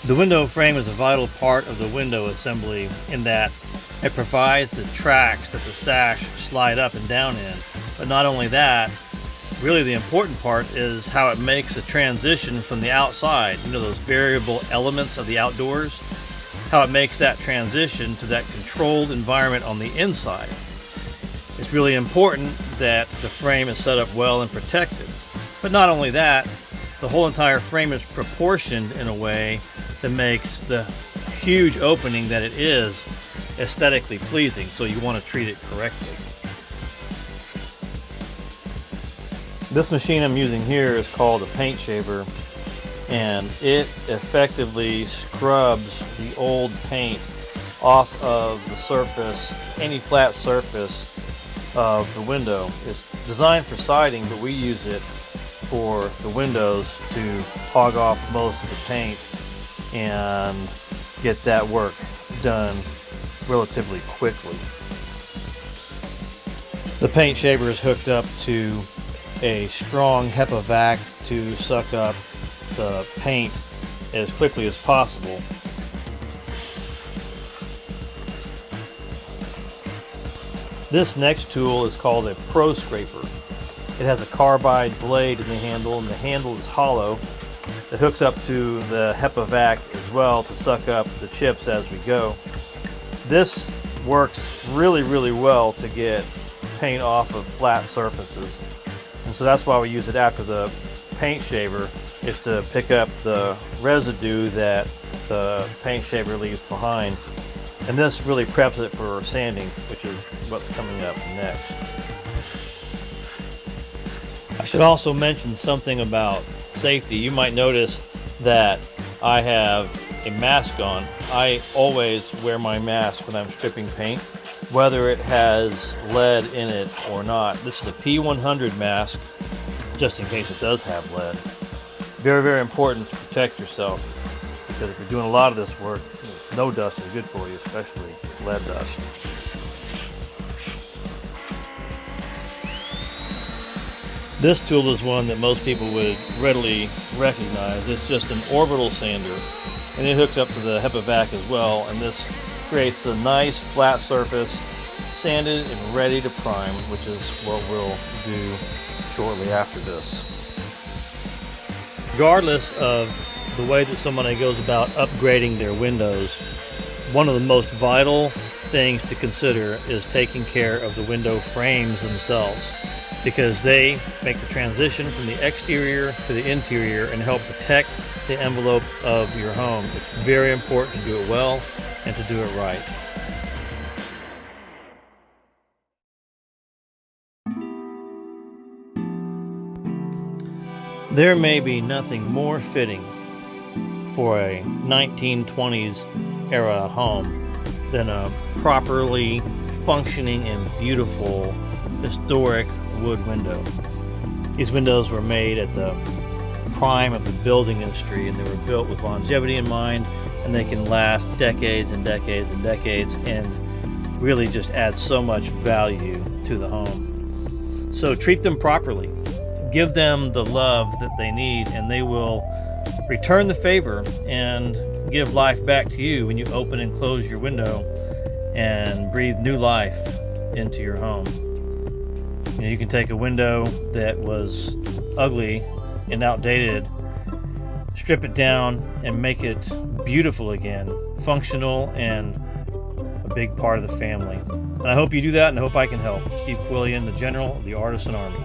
The window frame is a vital part of the window assembly in that it provides the tracks that the sash slide up and down in. But not only that, really the important part is how it makes a transition from the outside, those variable elements of the outdoors, how it makes that transition to that controlled environment on the inside. It's really important that the frame is set up well and protected. But not only that, the whole entire frame is proportioned in a way that makes the huge opening that it is aesthetically pleasing, so you want to treat it correctly. This machine I'm using here is called a paint shaver, and it effectively scrubs the old paint off of the surface, any flat surface of the window. It's designed for siding, but we use it for the windows to hog off most of the paint and get that work done relatively quickly. The paint shaver is hooked up to a strong HEPA vac to suck up the paint as quickly as possible. This next tool is called a Pro Scraper. It has a carbide blade in the handle, and the handle is hollow. It hooks up to the HEPA vac as well to suck up the chips as we go. This works really well to get paint off of flat surfaces, and so that's why we use it after the paint shaver, is to pick up the residue that the paint shaver leaves behind. And this really preps it for sanding, which is what's coming up next. I should also mention something about safety. You might notice that I have a mask on. I always wear my mask when I'm stripping paint, whether it has lead in it or not. This is a P100 mask, just in case it does have lead. Very important to protect yourself, because if you're doing a lot of this work, no dust is good for you, especially lead dust. This tool is one that most people would readily recognize. It's just an orbital sander, and it hooks up to the HEPA vac as well, and this creates a nice flat surface, sanded and ready to prime, which is what we'll do shortly after this. Regardless of the way that somebody goes about upgrading their windows, one of the most vital things to consider is taking care of the window frames themselves, because they make the transition from the exterior to the interior and help protect the envelope of your home. It's very important to do it well and to do it right. There may be nothing more fitting for a 1920s era home than a properly functioning and beautiful historic wood window. These windows were made at the prime of the building industry, and they were built with longevity in mind, and they can last decades and decades and decades and really just add so much value to the home. So treat them properly. Give them the love that they need, and they will return the favor and give life back to you when you open and close your window and breathe new life into your home. You can take a window that was ugly and outdated, strip it down, and make it beautiful again, functional, and a big part of the family. And I hope you do that, and I hope I can help. Steve Quillian, the General of the Artisan Army.